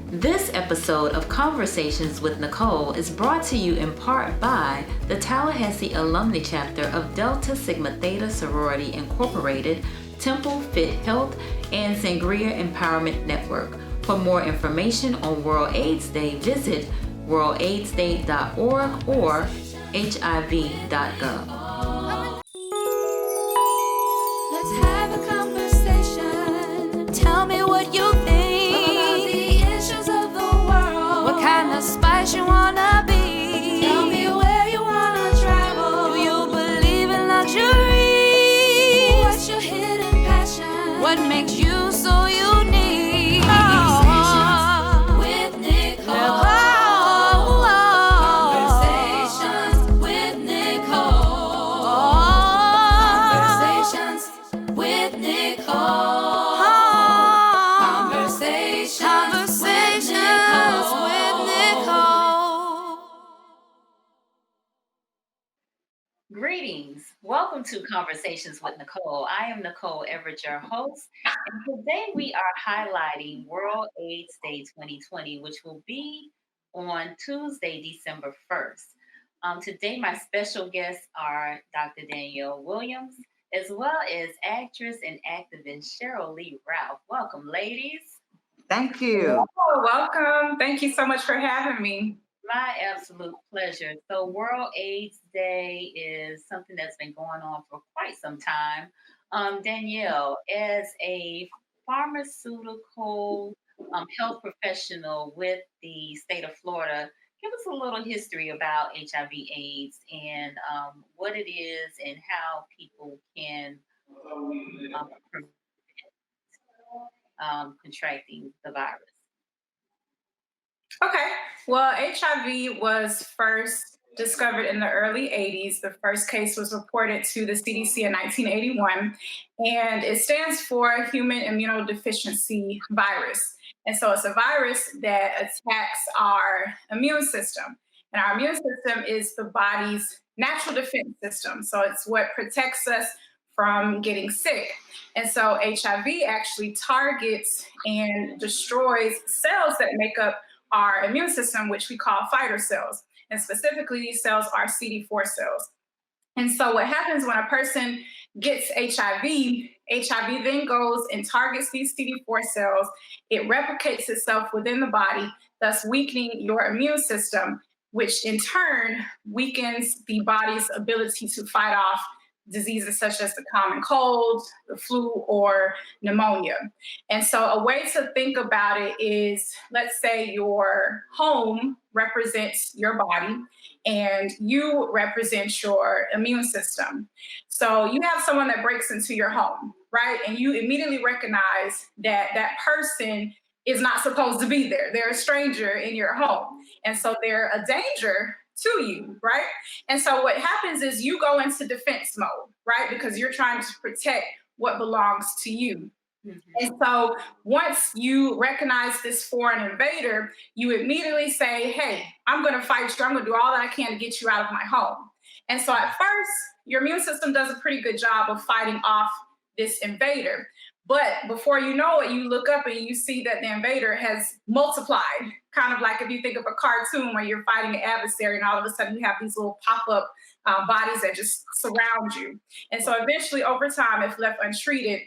This episode of Conversations with Nicole is brought to you in part by the Tallahassee Alumni Chapter of Delta Sigma Theta Sorority Incorporated, Temple Fit Health, and Sangria Empowerment Network. For more information on World AIDS Day, visit worldaidsday.org or hiv.gov. Let's have a conversation. Tell me what you think about the issues of the world. What kind of spice you wanna be? Tell me where you wanna travel. Do you believe in luxury? What's your hidden passion? What makes you so unique? Conversations with Nicole. Conversations with Nicole. Conversations with Nicole. Conversations with Nicole. Greetings. Welcome to Conversations with Nicole. I am Nicole Everett, your host, and today we are highlighting World AIDS Day 2020, which will be on Tuesday, December 1st. Today, my special guests are Dr. Danyelle Williams, as well as actress and activist Sheryl Lee Ralph. Welcome, ladies. Thank you. Oh, welcome. Thank you so much for having me. My absolute pleasure. So World AIDS Day is something that's been going on for quite some time. Danyelle, as a pharmaceutical health professional with the state of Florida, give us a little history about HIV/AIDS and what it is and how people can prevent contracting the virus. Okay. Well, HIV was first discovered in the early 80s. The first case was reported to the CDC in 1981, and it stands for human immunodeficiency virus. And so it's a virus that attacks our immune system. And our immune system is the body's natural defense system. So it's what protects us from getting sick. And so HIV actually targets and destroys cells that make up our immune system, which we call fighter cells. And specifically, these cells are CD4 cells. And so what happens when a person gets HIV then goes and targets these CD4 cells. It replicates itself within the body, thus weakening your immune system, which in turn weakens the body's ability to fight off diseases such as the common cold, the flu, or pneumonia. And so a way to think about it is, let's say your home represents your body and you represent your immune system. So you have someone that breaks into your home, right? And you immediately recognize that that person is not supposed to be there. They're a stranger in your home. And so they're a danger to you, right? And so what happens is you go into defense mode, right? Because you're trying to protect what belongs to you. Mm-hmm. And so once you recognize this foreign invader, you immediately say, hey, I'm going to fight you. I'm going to do all that I can to get you out of my home. And so at first, your immune system does a pretty good job of fighting off this invader. But before you know it, you look up and you see that the invader has multiplied, kind of like if you think of a cartoon where you're fighting an adversary and all of a sudden you have these little pop-up bodies that just surround you. And so eventually over time, if left untreated,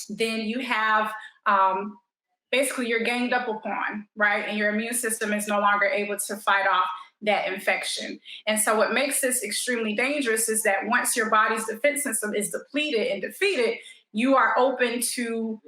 then you have basically you're ganged up upon, right? And your immune system is no longer able to fight off that infection. And so what makes this extremely dangerous is that once your body's defense system is depleted and defeated, you are open to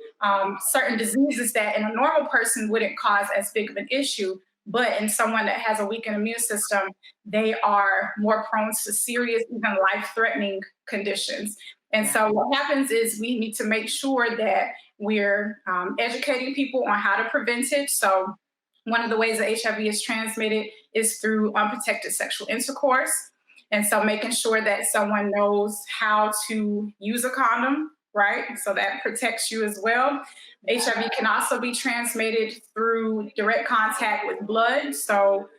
certain diseases that in a normal person wouldn't cause as big of an issue. But in someone that has a weakened immune system, they are more prone to serious, even life-threatening conditions. And so what happens is we need to make sure that we're educating people on how to prevent it. So one of the ways that HIV is transmitted is through unprotected sexual intercourse. And so making sure that someone knows how to use a condom, right? So that protects you as well. HIV can also be transmitted through direct contact with blood. So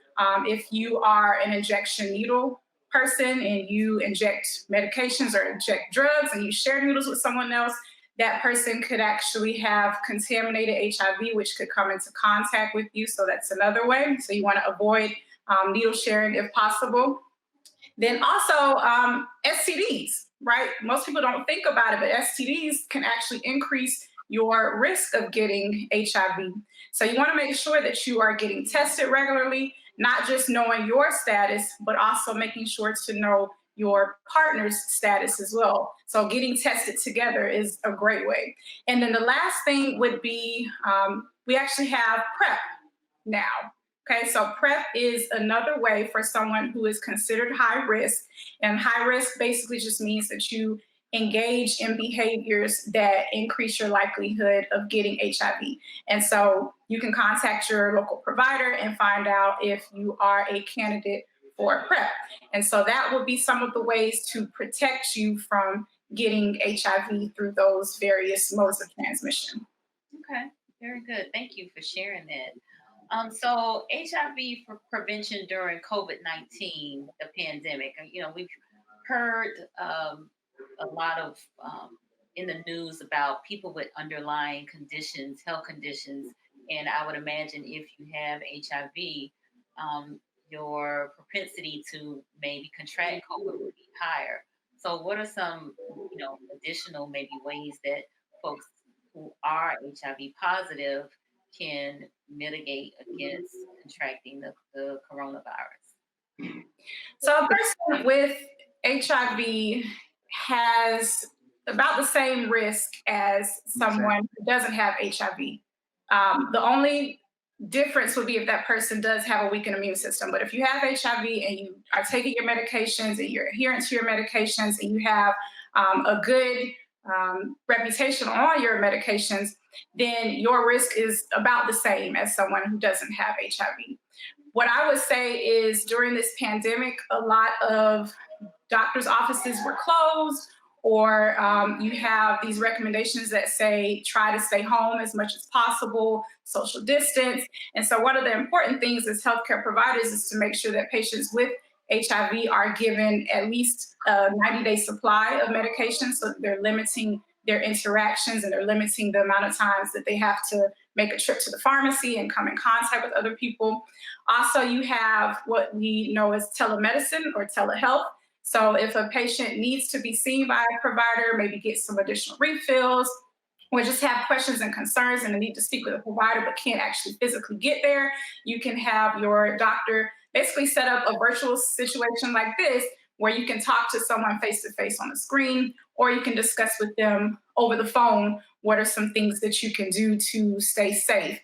if you are an injection needle person and you inject medications or inject drugs and you share needles with someone else, that person could actually have contaminated HIV, which could come into contact with you. So that's another way. So you want to avoid needle sharing if possible. Then also STDs, right? Most people don't think about it, but STDs can actually increase your risk of getting HIV. So you want to make sure that you are getting tested regularly, not just knowing your status, but also making sure to know your partner's status as well. So getting tested together is a great way. And then the last thing would be we actually have PrEP now. Okay, so PrEP is another way for someone who is considered high risk. And high risk basically just means that you engage in behaviors that increase your likelihood of getting HIV. And so you can contact your local provider and find out if you are a candidate for PrEP. And so that would be some of the ways to protect you from getting HIV through those various modes of transmission. Okay, very good. Thank you for sharing that. So HIV for prevention during COVID-19, the pandemic. We've heard a lot of in the news about people with underlying conditions, health conditions, and I would imagine if you have HIV, your propensity to maybe contract COVID would be higher. So, what are some, additional maybe ways that folks who are HIV positive can mitigate against contracting the coronavirus? So a person with HIV has about the same risk as someone who doesn't have HIV. The only difference would be if that person does have a weakened immune system. But if you have HIV and you are taking your medications and you're adherent to your medications and you have a good reputation on your medications, then your risk is about the same as someone who doesn't have HIV. What I would say is during this pandemic, a lot of doctors' offices were closed, or you have these recommendations that say try to stay home as much as possible, social distance. And so one of the important things as healthcare providers is to make sure that patients with HIV are given at least a 90-day supply of medication, so they're limiting their interactions and they're limiting the amount of times that they have to make a trip to the pharmacy and come in contact with other people. Also, you have what we know as telemedicine or telehealth. So if a patient needs to be seen by a provider, maybe get some additional refills, or just have questions and concerns and they need to speak with a provider but can't actually physically get there, you can have your doctor basically set up a virtual situation like this where you can talk to someone face to face on the screen, or you can discuss with them over the phone what are some things that you can do to stay safe.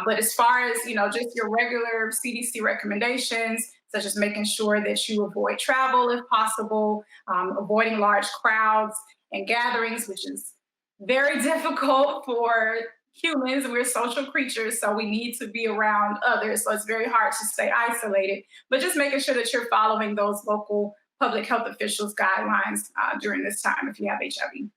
But as far as, just your regular CDC recommendations, such as making sure that you avoid travel if possible, avoiding large crowds and gatherings, which is very difficult for humans. We're social creatures, so we need to be around others. So it's very hard to stay isolated, but just making sure that you're following those local public health officials' guidelines during this time if you have HIV.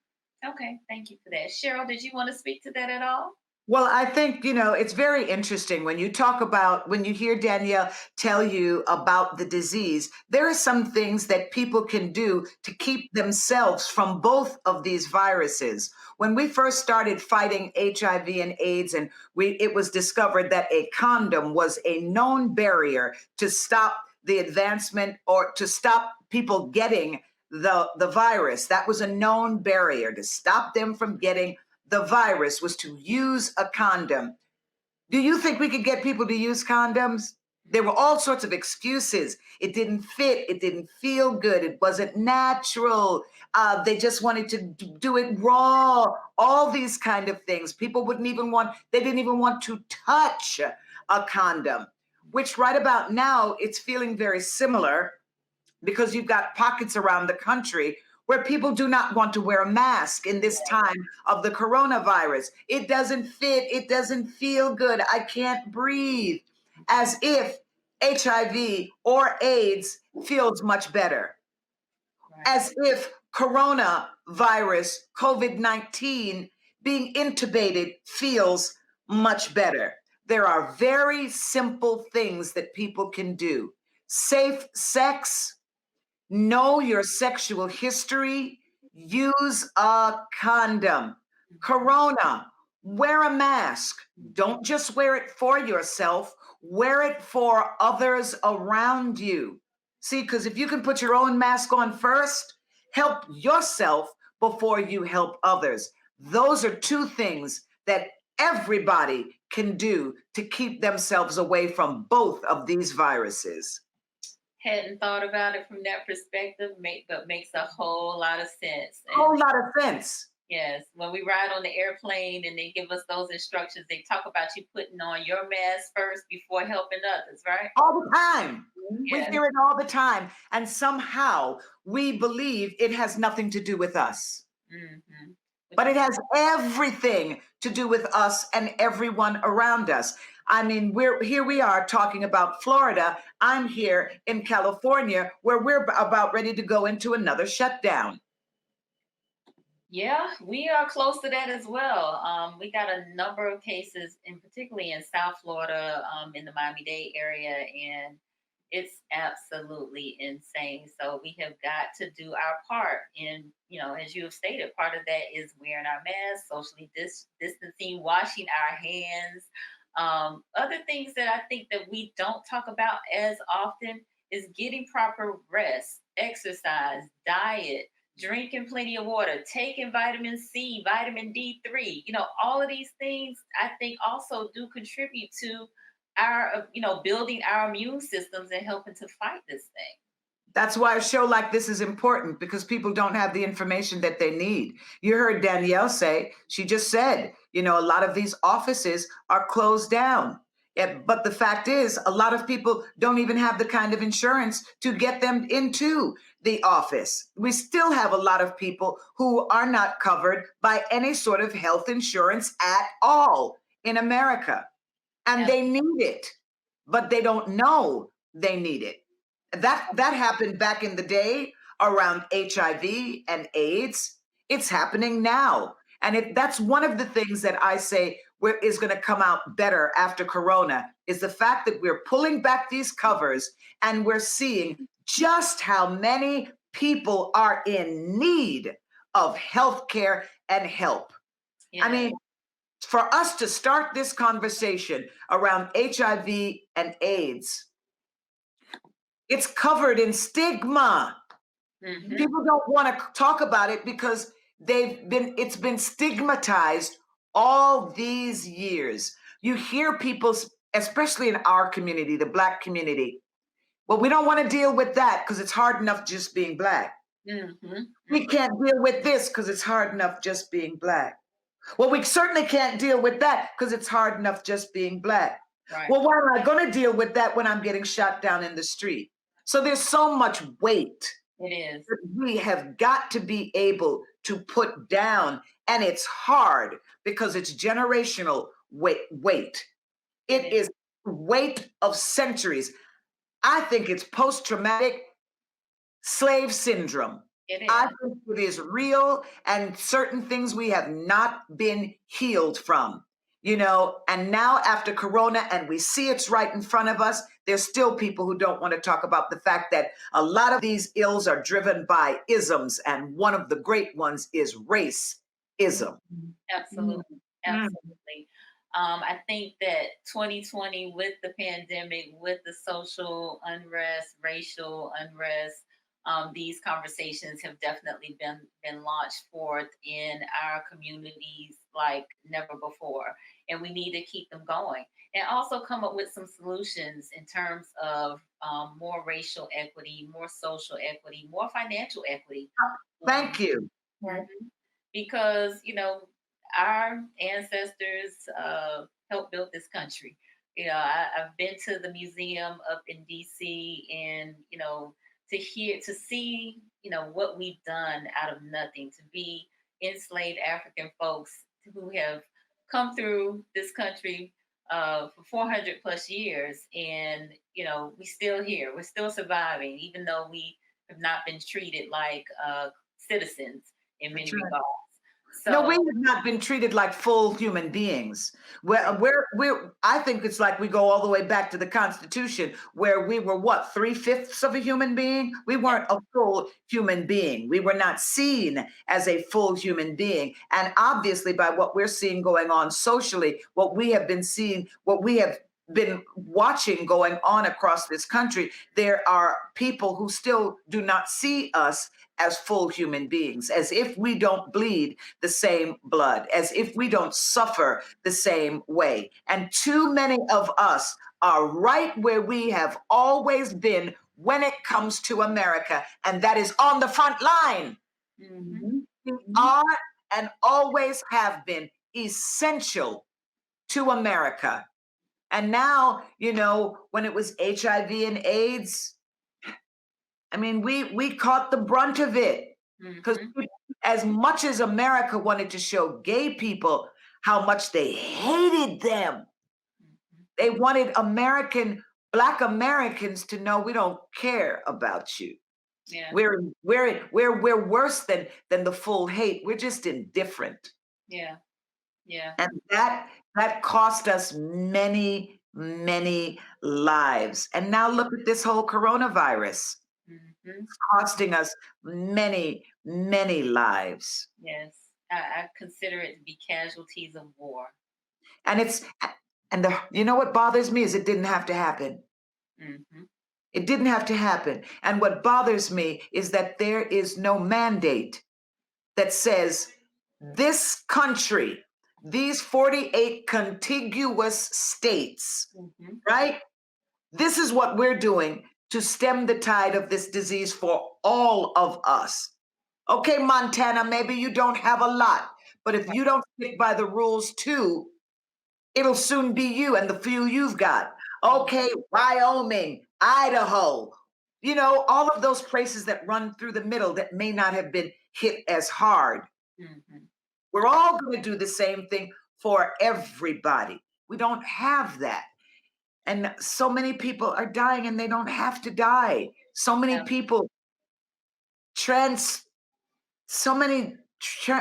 Okay, thank you for that. Cheryl, did you want to speak to that at all? Well, I think, it's very interesting when you hear Danyelle tell you about the disease, there are some things that people can do to keep themselves from both of these viruses. When we first started fighting HIV and AIDS, and it was discovered that a condom was a known barrier to stop the advancement or to stop people getting the virus. That was a known barrier to stop them from getting the virus, was to use a condom. Do you think we could get people to use condoms? There were all sorts of excuses. It didn't fit. It didn't feel good. It wasn't natural. They just wanted to do it raw. All these kind of things. People didn't even want to touch a condom, which right about now, it's feeling very similar because you've got pockets around the country where people do not want to wear a mask in this time of the coronavirus. It doesn't fit. It doesn't feel good. I can't breathe. As if HIV or AIDS feels much better. As if coronavirus, COVID-19, being intubated feels much better. There are very simple things that people can do. Safe sex. Know your sexual history. Use a condom. Corona, wear a mask. Don't just wear it for yourself, wear it for others around you. See, because if you can put your own mask on first, help yourself before you help others. Those are two things that everybody can do to keep themselves away from both of these viruses. Hadn't thought about it from that perspective, but makes a whole lot of sense. Whole And lot of sense. yes, when we ride on the airplane and they give us those instructions, they talk about you putting on your mask first before helping others, right? All the time. We Yes. hear it all the time. And somehow we believe it has nothing to do with us. Hmm. But it has everything to do with us and everyone around us. I mean, we are talking about Florida. I'm here in California where we're about ready to go into another shutdown. Yeah, we are close to that as well. We got a number of cases, in particularly in South Florida, in the Miami-Dade area, and it's absolutely insane. So we have got to do our part. And as you have stated, part of that is wearing our masks, socially distancing, washing our hands. Other things that I think that we don't talk about as often is getting proper rest, exercise, diet, drinking plenty of water, taking vitamin C, vitamin D3, all of these things I think also do contribute to our, building our immune systems and helping to fight this thing. That's why a show like this is important because people don't have the information that they need. You heard Danyelle say, she just said, a lot of these offices are closed down. Yeah, but the fact is, a lot of people don't even have the kind of insurance to get them into the office. We still have a lot of people who are not covered by any sort of health insurance at all in America. And Yeah. they need it, but they don't know they need it. That happened back in the day around HIV and AIDS. It's happening now. And that's one of the things that I say is going to come out better after Corona is the fact that we're pulling back these covers and we're seeing just how many people are in need of health care and help. Yeah. I mean, for us to start this conversation around HIV and AIDS, it's covered in stigma. Mhm. People don't want to talk about it because it's been stigmatized all these years. You hear people, especially in our community, the Black community, well, we don't want to deal with that because it's hard enough just being Black. Mhm. We can't deal with this because it's hard enough just being Black. Well, we certainly can't deal with that because it's hard enough just being Black. Right. Well, why am I going to deal with that when I'm getting shot down in the street? So there's so much weight It is. that we have got to be able to put down. And it's hard because it's generational weight. It is weight of centuries. I think it's post-traumatic slave syndrome. It is. I think it is real and certain things we have not been healed from, and now after Corona and we see it's right in front of us, there's still people who don't want to talk about the fact that a lot of these ills are driven by isms. And one of the great ones is racism. Absolutely. Absolutely. I think that 2020 with the pandemic, with the social unrest, racial unrest, these conversations have definitely been launched forth in our communities like never before, and we need to keep them going and also come up with some solutions in terms of more racial equity, more social equity, more financial equity. Thank you. Mhm. Because our ancestors helped build this country. I've been to the museum up in DC, and to see what we've done out of nothing, to be enslaved African folks who have come through this country for 400 plus years, and we still here, we're still surviving, even though we have not been treated like citizens in many That's right. regards. No, we So have not been treated like full human beings. right. I think it's like we go all the way back to the Constitution, where we were what, 3/5 of a human being? We Yeah. weren't a full human being. We were not seen as a full human being. And obviously, by what we're seeing going on socially, what we have been seeing, what we have been watching going on across this country, there are people who still do not see us as full human beings, as if we don't bleed the same blood, as if we don't suffer the same way. And too many of us are right where we have always been when it comes to America, and that is on the front line. Hmm. We are and always have been essential to America. And now, when it was HIV and AIDS, I mean, we caught the brunt of it, because Hmm. as much as America wanted to show gay people how much they hated them, they wanted Black Americans to know we don't care about you. Yeah. We're worse than the full hate. We're just indifferent. Yeah. Yeah. And that cost us many, many lives. And now look at this whole coronavirus, Hmm. costing us many, many lives. Yes. I consider it to be casualties of war. And you know what bothers me is it didn't have to happen. Hmm. It didn't have to happen. And what bothers me is that there is no mandate that says this country, these 48 contiguous states, Hmm. right? This is what we're doing to stem the tide of this disease for all of us. Okay, Montana, maybe you don't have a lot, but if you don't stick by the rules too, it'll soon be you and the few you've got. Okay, Wyoming, Idaho, all of those places that run through the middle that may not have been hit as hard. Hmm. We're all going to do the same thing for everybody. We don't have that. And so many people are dying and they don't have to die. So many people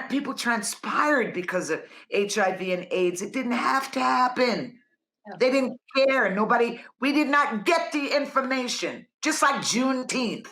people transpired because of HIV and AIDS. It didn't have to happen. Yeah. They didn't care. We did not get the information. Just like Juneteenth.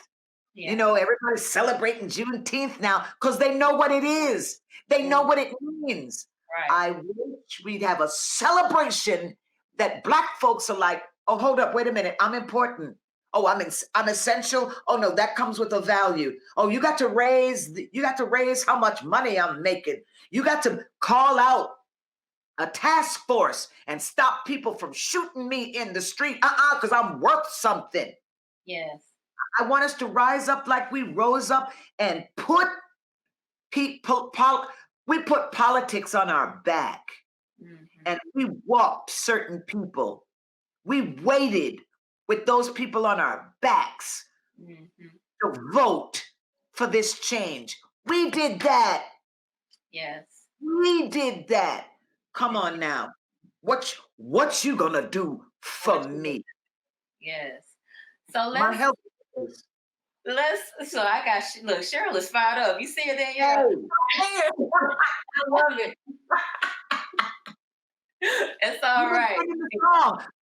Yeah. Everybody's celebrating Juneteenth now because they know what it is. They know what it means. Right. I wish we'd have a celebration that Black folks are like, oh, hold up, wait a minute, I'm important. Oh, I'm essential. Oh no, that comes with a value. Oh, you got to raise how much money I'm making. You got to call out a task force and stop people from shooting me in the street. Because I'm worth something. Yes. I want us to rise up like we rose up and we put politics on our back, and we walked certain people. We waited with those people on our backs to vote for this change. We did that. Yes. We did that. Come on now. What you gonna do for me? Yes. So My health. so I got, look, Cheryl is fired up. You see it, Danyelle? Hey. I love it. It's all right.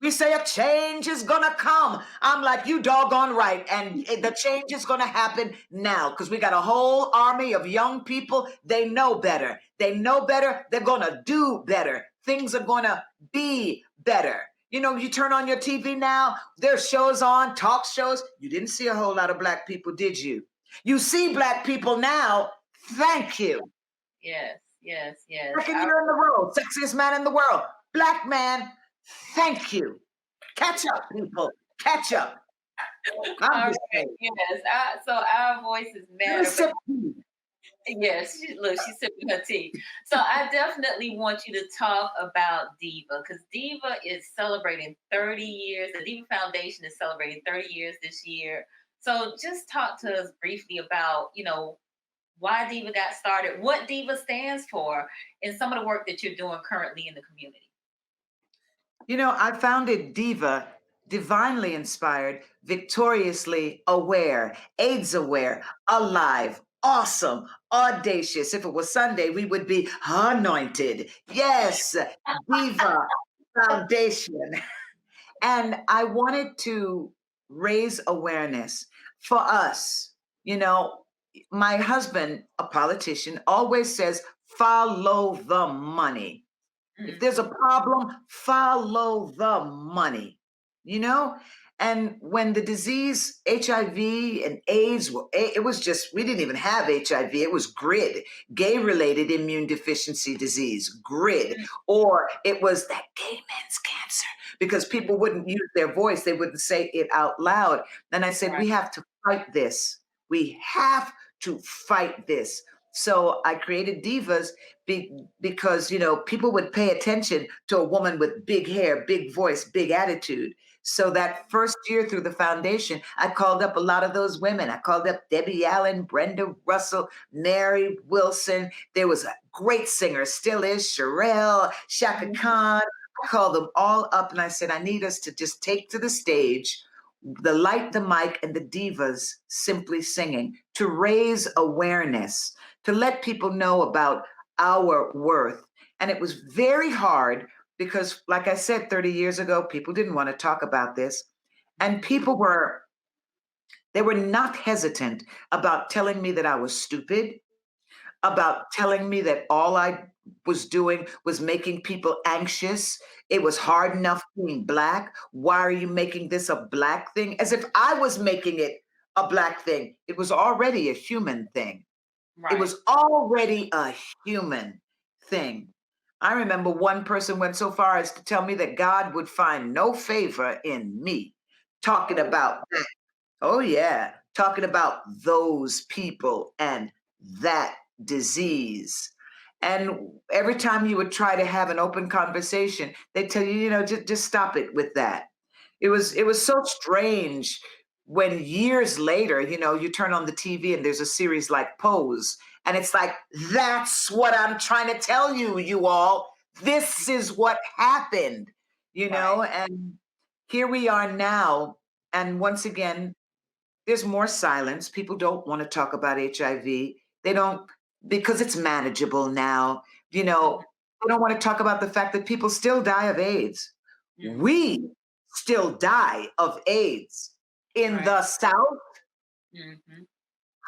We say a change is gonna come. I'm like, you doggone right. And the change is gonna happen now because we got a whole army of young people. They know better. They know better. They're gonna do better. Things are gonna be better. You turn on your TV now, there's shows on, talk shows. You didn't see a whole lot of Black people, did you? You see Black people now. Thank you. Yes. Second year in the world, sexiest man in the world. Black man, thank you. Catch up, people. Catch up. All right. Yes. So our voices matter. Yes, she's sipping her tea. So I definitely want you to talk about Diva, because Diva is celebrating 30 years. The Diva Foundation is celebrating 30 years this year. So just talk to us briefly about, why Diva got started, what Diva stands for, and some of the work that you're doing currently in the community. I founded Diva, divinely inspired, victoriously aware, AIDS aware, alive, awesome, audacious. If it was Sunday, we would be anointed. Yes, diva foundation. And I wanted to raise awareness for us. You know, my husband, a politician, always says, follow the money. If there's a Mhm. problem, follow the money, you know? And when the disease HIV and AIDS, it was just, we didn't even have HIV. It was GRID, gay related immune deficiency disease, GRID, Mm, or it was that gay men's cancer because mm, people wouldn't use their voice. They wouldn't say it out loud. And I said, right, we have to fight this. We have to fight this. So I created Divas because people would pay attention to a woman with big hair, big voice, big attitude. So that first year through the foundation, I called up a lot of those women. I called up Debbie Allen, Brenda Russell, Mary Wilson. There was a great singer, still is, Sheryl, Shaka mhm, Khan. I called them all up and I said, I need us to just take to the stage the light, the mic, and the divas simply singing to raise awareness, to let people know about our worth. And it was very hard because, like I said, 30 years ago, people didn't want to talk about this. And mhm, they were not hesitant about telling me that I was stupid, about telling me that all I was doing was making people anxious. It was hard enough being Black. Why are you making this a Black thing? As if I was making it a Black thing. It was already a human thing. It right. was already a human thing. I remember one person went so far as to tell me that God would find no favor in me. Talking Oh, about that. Oh, yeah. Talking about those people and that disease. And every time you would try to have an open conversation, they tell you, just stop it with that. It was so strange when years later, you turn on the TV and there's a series like Pose, and it's like, that's what I'm trying to tell you, you all. This is what happened, right. and here we are now. And once again, there's more silence. People don't want to talk about HIV. They don't, because it's manageable now. Mhm, They don't want to talk about the fact that people still die of AIDS. mhm, We still die of AIDS in right. the South, Mhm,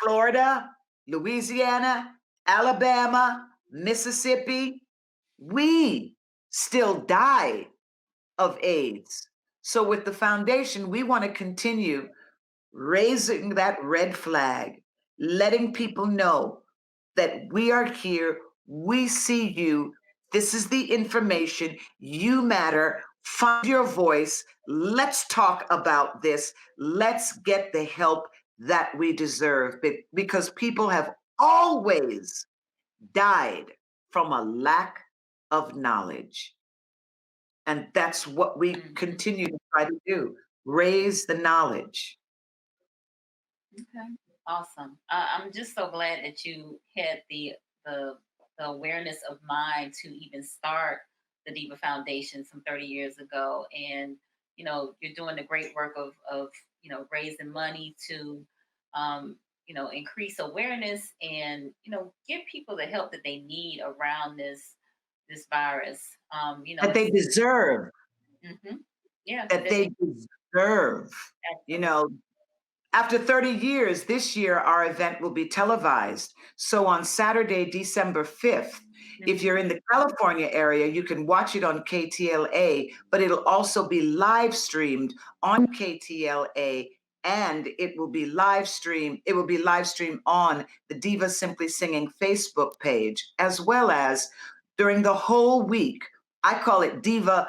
Florida, Louisiana, Alabama, Mississippi. We still die of AIDS. So, with the foundation, we want to continue raising that red flag, letting people know that we are here, we see you, this is the information, you matter, find your voice, let's talk about this, let's get the help that we deserve because people have always died from a lack of knowledge. And that's what we mhm. continue to try to do, raise the knowledge. Okay, awesome. I'm just so glad that you had the the awareness of mind to even start the Diva Foundation some 30 years ago, and you're doing the great work of raising money to increase awareness and give people the help that they need around this virus. That they deserve, Mhm. Yeah, that that they they deserve. You absolutely. know, After 30 years, this year our event will be televised. So on Saturday, December 5th, if you're Mhm. in the California area, you can watch it on KTLA, but it'll also be live streamed on KTLA, and it will be live streamed on the Diva Simply Singing Facebook page, as well as during the whole week. I call it Diva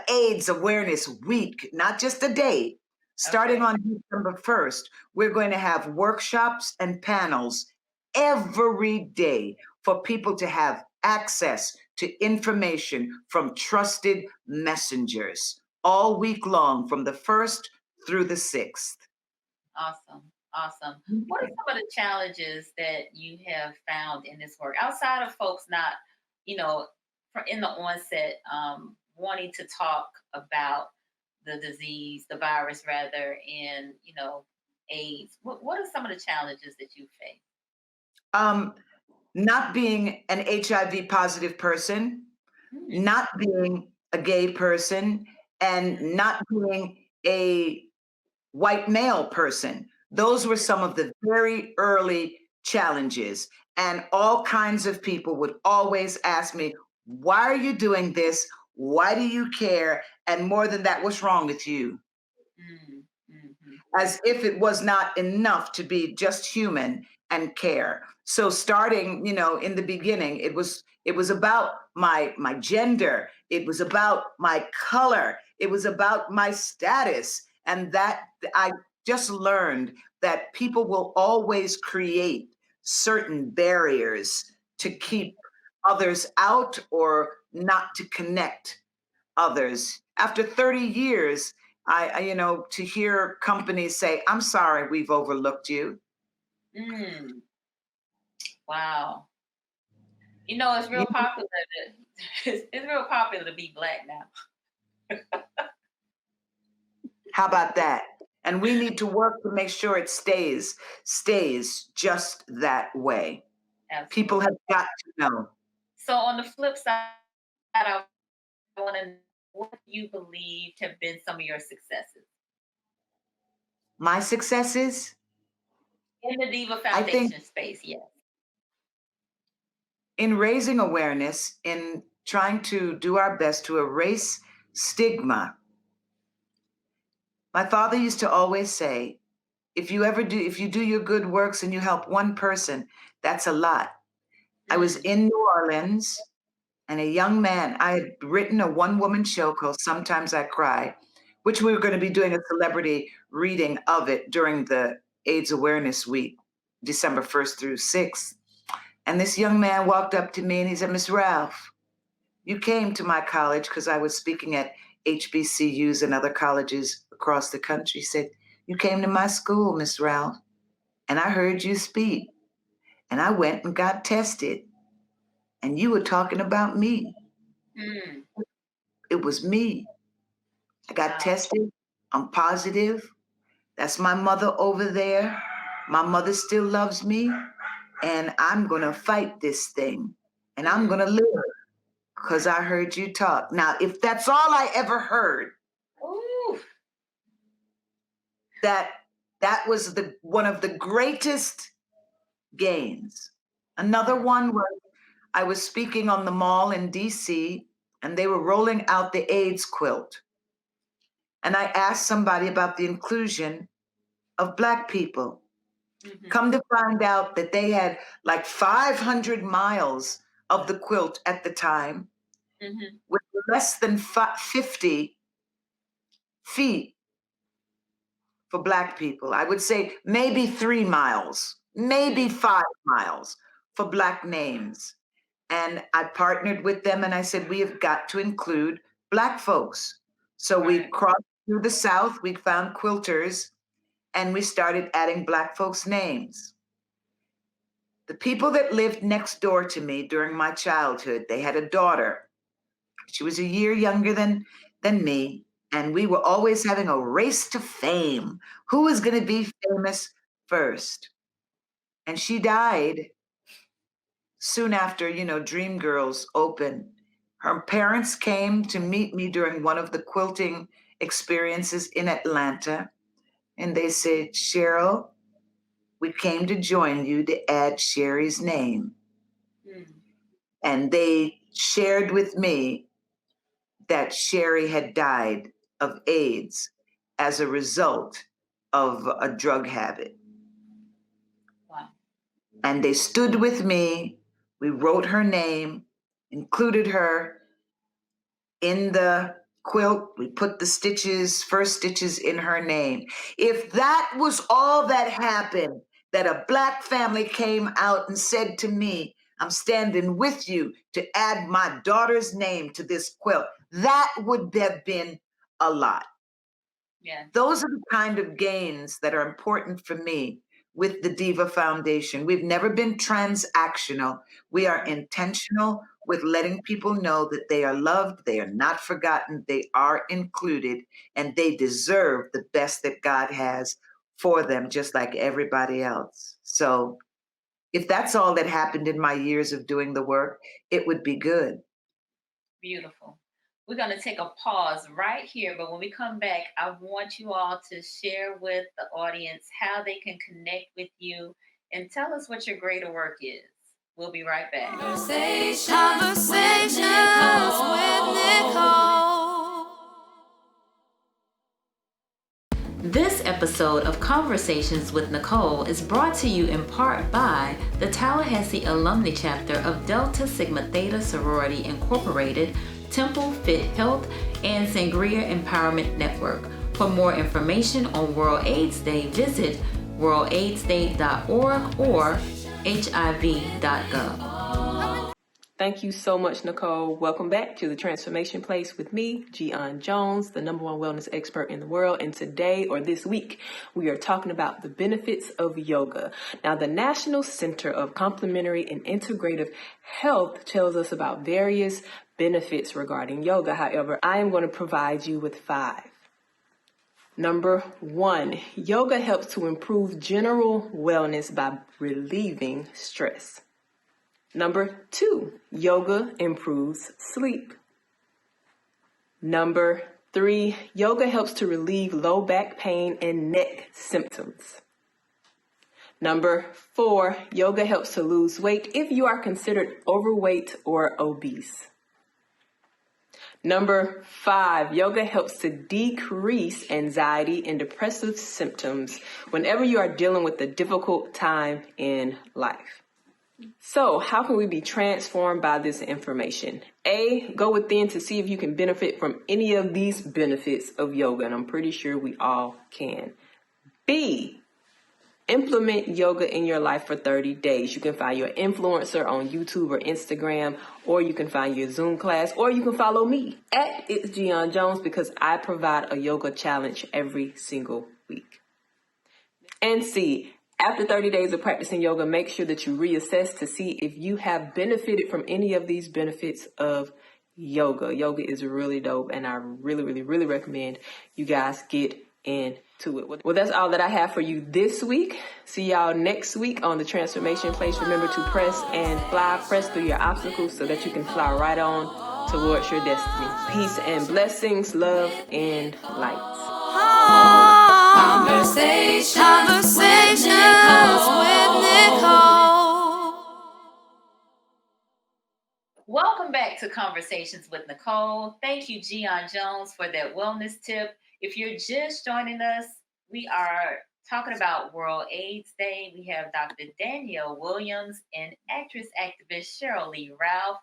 AIDS Awareness Week, not just a day. Starting Okay. on December 1st, we're going to have workshops and panels every day for people to have access to information from trusted messengers all week long from the 1st through the 6th. Awesome. Awesome. What are some of the challenges that you have found in this work outside of folks not, you know, in the onset, wanting to talk about the disease, the virus rather, and, AIDS? What are some of the challenges that you face? Um, not being an HIV positive person, Mm, not being a gay person, and not being a white male person. Those were some of the very early challenges. And all kinds of people would always ask me, why are you doing this? Why do you care? And more than that, what's wrong with you? mm, mhm. As if it was not enough to be just human and care. So starting, in the beginning, it was about my gender, it was about my color, it was about my status, and that I just learned that people will always create certain barriers to keep others out or not to connect others. After 30 years, to hear companies say, I'm sorry, we've overlooked you. Mm, wow. It's You real popular it's real popular to be Black now. How about that? And we need to work to make sure it stays just that way. People have Absolutely. got to know. So on the flip side, I wanna know what you believe have been some of your successes My successes, in the Diva I think, Foundation space, yes. in raising awareness, in trying to do our best to erase stigma. My father used to always say, if you do your good works and you help one person, that's a lot. I was Mm, in New Orleans, and a young man, I had written a one-woman show called Sometimes I Cry, which we were going to be doing a celebrity reading of it during the AIDS Awareness Week, December 1st through 6th. And this young man walked up to me and he said, Miss Ralph, you came to my college because I was speaking at HBCUs and other colleges across the country. He said, you came to my school, Miss Ralph, and I heard you speak. And I went and got tested, and you were talking about me. mm, It was me. I got wow. tested. I'm positive. That's my mother over there. My mother still loves me, and I'm going to fight this thing, and I'm going Mm, to live because I heard you talk. Now, if that's all I ever heard, ooh, that that was the one of the greatest gains. Another mm, one was I was speaking on the mall in DC, and they were rolling out the AIDS quilt. And I asked somebody about the inclusion of Black people. mhm, Come to find out that they had like 500 miles of the quilt at the time mhm, with less than 50 feet for Black people. I would say maybe 3 miles, maybe mm, 5 miles for Black names. And I partnered with them and I said, we have got to include Black folks. So we right. crossed through the South, we found quilters, and we started adding Black folks' names. The people that lived next door to me during my childhood, they had a daughter. She was a year younger than me, and we were always having a race to fame. Who was going to be famous first? And she died soon after, Dreamgirls opened. Her parents came to meet me during one of the quilting experiences in Atlanta, and they said, Cheryl, we came to join you to add Sherry's name. Mm, And they shared with me that Sherry had died of AIDS as a result of a drug habit. wow. And they stood with me. We wrote her name, included her in the quilt. We put the first stitches in her name. If that was all that happened, that a Black family came out and said to me, I'm standing with you to add my daughter's name to this quilt, that would have been a lot. Yeah. Those are the kind of gains that are important for me with the Diva Foundation. We've never been transactional. We are Mm, intentional with letting people know that they are loved, they are not forgotten, they are included, and they deserve the best that God has for them, just like everybody else. So If that's all that happened in my years of doing the work, it would be good. Beautiful. We're going to take a pause right here, but when we come back, I want you all to share with the audience how they can connect with you and tell us what your greater work is. We'll be right back. Conversations with Nicole. This episode of Conversations with Nicole is brought to you in part by the Tallahassee Alumni Chapter of Delta Sigma Theta Sorority Incorporated, Temple Fit Health, and Sangria Empowerment Network. For more information on World AIDS Day, visit worldaidsday.org or hiv.gov. Thank you so much, Nicole. Welcome back to the Transformation Place with me, Gian Jones, the #1 wellness expert in the world. And today, or this week, we are talking about the benefits of yoga. Now, the National Center of Complementary and Integrative Health tells us about various benefits regarding yoga. However, I am going to provide you with 5. Number 1, yoga helps to improve general wellness by relieving stress. Number 2, yoga improves sleep. Number 3, yoga helps to relieve low back pain and neck symptoms. Number 4, yoga helps to lose weight if you are considered overweight or obese. Number 5, yoga helps to decrease anxiety and depressive symptoms whenever you are dealing with a difficult time in life. So, how can we be transformed by this information? A, go within to see if you can benefit from any of these benefits of yoga, and I'm pretty sure we all can. B, implement yoga in your life for 30 days. You can find your influencer on YouTube or Instagram, or you can find your Zoom class, or you can follow me at It's Gian Jones because I provide a yoga challenge every single week. And C, after 30 days of practicing yoga, make sure that you reassess to see if you have benefited from any of these benefits of yoga. Yoga is really dope, and I really recommend you guys get into it. Well, that's all that I have for you this week. See y'all next week on the Transformation Place. Remember to press and fly, press through your obstacles so that you can fly right on towards your destiny. Peace and blessings, love and light. Conversations with Nicole. Welcome back to Conversations with Nicole. Thank you, Gian Jones, for that wellness tip. If you're just joining us, we are talking about World AIDS Day. We have Dr. Danyelle Williams and actress activist Sheryl Lee Ralph.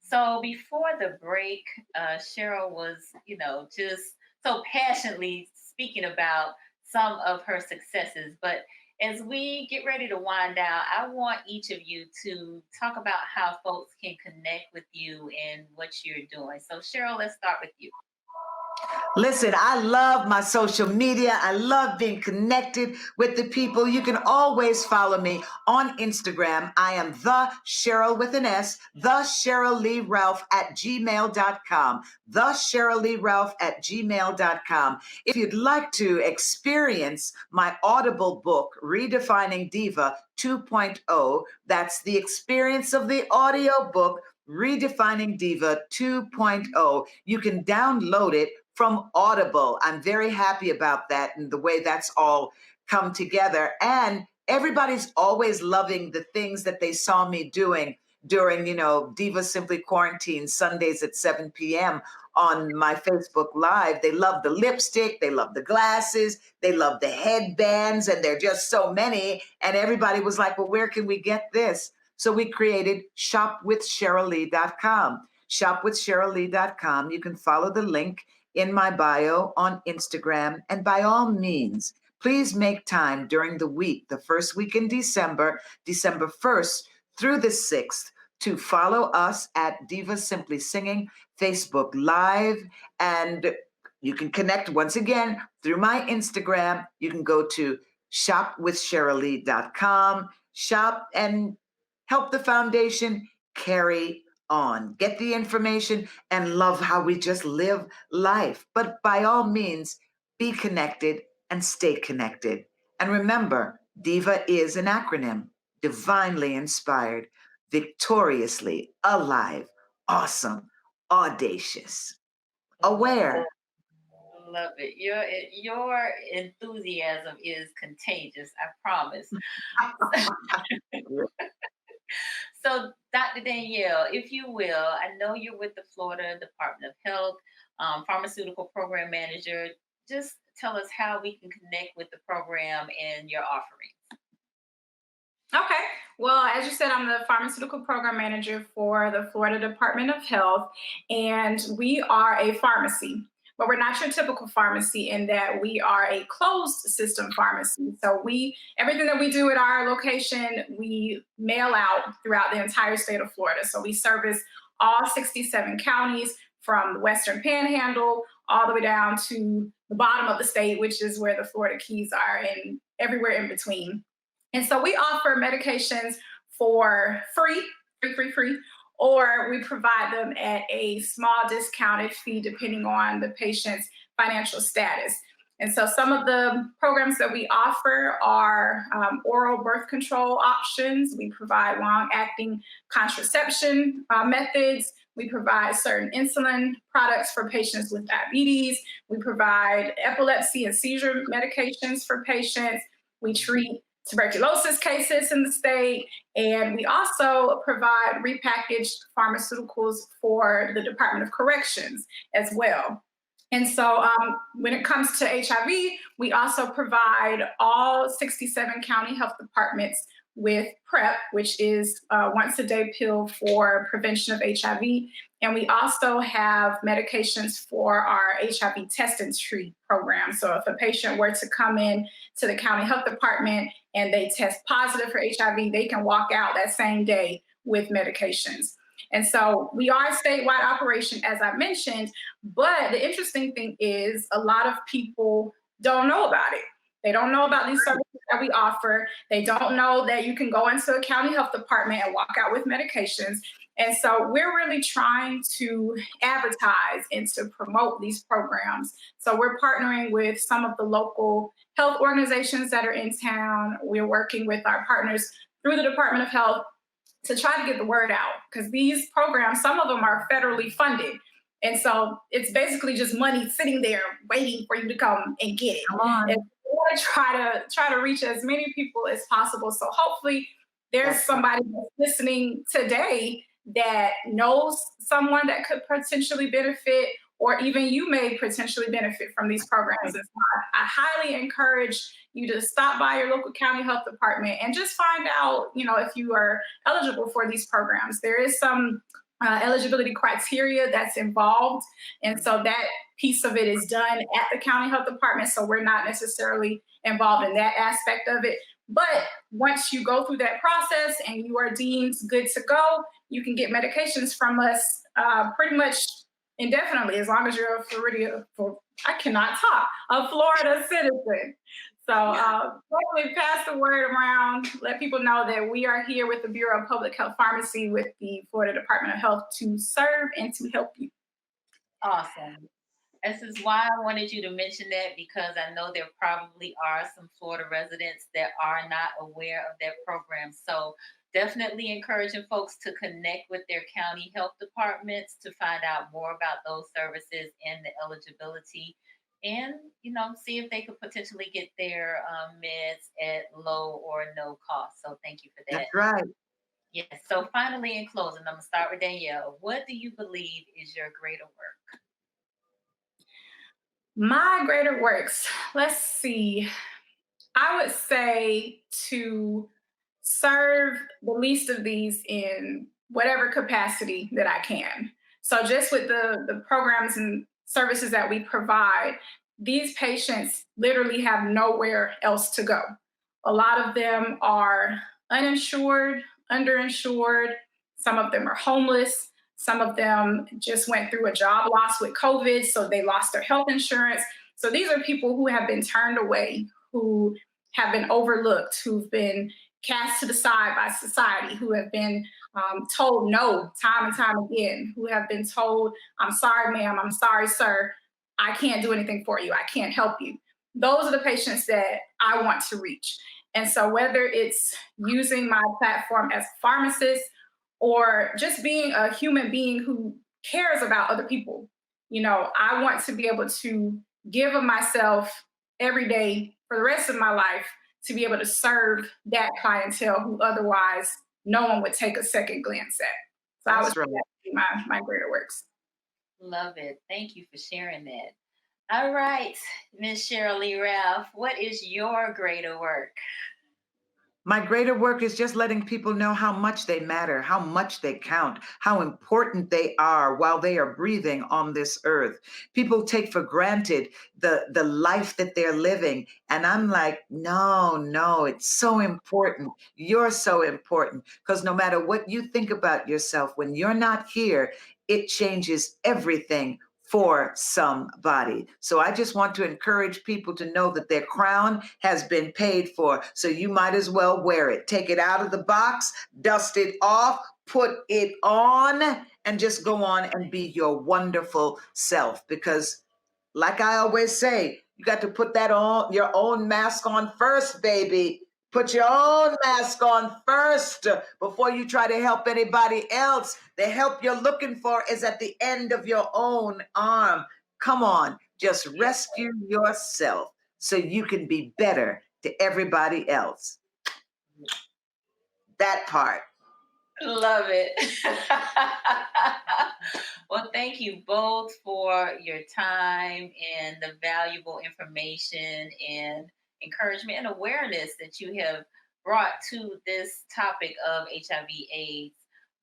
So before the break, Sheryl was, just so passionately speaking about some of her successes. But as we get ready to wind down, I want each of you to talk about how folks can connect with you and what you're doing. So Sheryl, let's start with you. Listen, I love my social media. I love being connected with the people. You can always follow me on Instagram. I am the Sheryl with an S, the Sheryl Lee Ralph at gmail.com, the Sheryl Lee Ralph at gmail.com. If you'd like to experience my Audible book, Redefining Diva 2.0, that's the experience of the audio book, Redefining Diva 2.0. You can download it from Audible. I'm very happy about that and the way that's all come together. And everybody's always loving the things that they saw me doing during, Diva Simply Quarantine Sundays at 7 p.m. on my Facebook Live. They love the lipstick, they love the glasses, they love the headbands, and they're just so many. And everybody was like, well, where can we get this? So we created shopwithsheryllee.com. Shopwithsheryllee.com. You can follow the link in my bio on Instagram. And by all means, please make time during the week, the first week in December 1st through the 6th, to follow us at Diva Simply Singing Facebook Live. And you can connect once again through my Instagram. You can go to shopwithsheryllee.com, shop and help the foundation carry on. Get the information and love how we just live life. But by all means, be connected and stay connected. And remember, DIVA is an acronym. divinely inspired, victoriously alive, awesome, audacious, aware. Love it. Your enthusiasm is contagious. I promise. So, Dr. Danyelle, if you will, I know you're with the Florida Department of Health, pharmaceutical program manager. Just tell us how we can connect with the program and your offerings. Okay. Well, as you said, I'm the pharmaceutical program manager for the Florida Department of Health, and we are a pharmacy. But we're not your typical pharmacy in that we are a closed system pharmacy. So everything that we do at our location, we mail out throughout the entire state of Florida. So we service all 67 counties from the Western Panhandle all the way down to the bottom of the state, which is where the Florida Keys are, and everywhere in between. And so we offer medications for free, or we provide them at a small discounted fee depending on the patient's financial status. And so some of the programs that we offer are oral birth control options. We provide long-acting contraception methods. We provide certain insulin products for patients with diabetes. We provide epilepsy and seizure medications for patients. We treat tuberculosis cases in the state, and we also provide repackaged pharmaceuticals for the Department of Corrections as well. And so when it comes to HIV, we also provide all 67 county health departments with PrEP, which is a once-a-day pill for prevention of HIV. And we also have medications for our HIV test and treat program. So if a patient were to come in to the county health department and they test positive for HIV, they can walk out that same day with medications. And so we are a statewide operation, as I mentioned, but the interesting thing is a lot of people don't know about it. They don't know about these services that we offer. They don't know that you can go into a county health department and walk out with medications. And so we're really trying to advertise and to promote these programs. So we're partnering with some of the local health organizations that are in town. We're working with our partners through the Department of Health to try to get the word out, because these programs, some of them are federally funded. And so it's basically just money sitting there waiting for you to come and get it. Come on. And we want to try to reach as many people as possible. So hopefully there's somebody listening today that knows someone that could potentially benefit, or even you may potentially benefit from these programs. And so I highly encourage you to stop by your local county health department and just find out, if you are eligible for these programs. There is some eligibility criteria that's involved. And so that piece of it is done at the county health department. So we're not necessarily involved in that aspect of it. But once you go through that process and you are deemed good to go, you can get medications from us pretty much indefinitely, as long as you're a Florida citizen. So definitely pass the word around, let people know that we are here with the Bureau of Public Health Pharmacy with the Florida Department of Health to serve and to help you. Awesome. This is why I wanted you to mention that, because I know there probably are some Florida residents that are not aware of that program. So definitely encouraging folks to connect with their county health departments to find out more about those services and the eligibility, and see if they could potentially get their meds at low or no cost. So thank you for that. That's right. Yes. So finally, in closing, I'm gonna start with Danyelle. What do you believe is your greater work? My greater works, let's see. I would say to serve the least of these in whatever capacity that I can. So just with the programs and services that we provide, these patients literally have nowhere else to go. A lot of them are uninsured, underinsured. Some of them are homeless. Some of them just went through a job loss with COVID, so they lost their health insurance. So these are people who have been turned away, who have been overlooked, who've been cast to the side by society, who have been told no time and time again, who have been told, I'm sorry, ma'am, I'm sorry, sir, I can't do anything for you, I can't help you. Those are the patients that I want to reach. And so whether it's using my platform as a pharmacist or just being a human being who cares about other people, I want to be able to give of myself every day for the rest of my life to be able to serve that clientele who otherwise no one would take a second glance at. So I would say that would be my greater works. Love it. Thank you for sharing that. All right, Miss Sheryl Lee Ralph, what is your greater work? My greater work is just letting people know how much they matter, how much they count, how important they are while they are breathing on this earth. People take for granted the life that they're living. And I'm like, no, it's so important. You're so important. Because no matter what you think about yourself, when you're not here, it changes everything for somebody. So I just want to encourage people to know that their crown has been paid for. So you might as well wear it. Take it out of the box, dust it off, put it on, and just go on and be your wonderful self. Because like I always say, you got to put that on, your own mask on first, baby. Put your own mask on first before you try to help anybody else. The help you're looking for is at the end of your own arm. Come on, just rescue yourself so you can be better to everybody else. That part. Love it. Well, thank you both for your time and the valuable information and encouragement and awareness that you have brought to this topic of HIV/AIDS.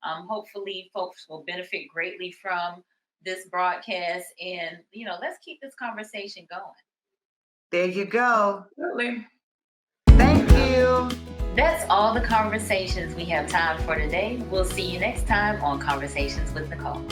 Hopefully, folks will benefit greatly from this broadcast, and let's keep this conversation going. There you go. Absolutely. Thank you. That's all the conversations we have time for today. We'll see you next time on Conversations with Nicole.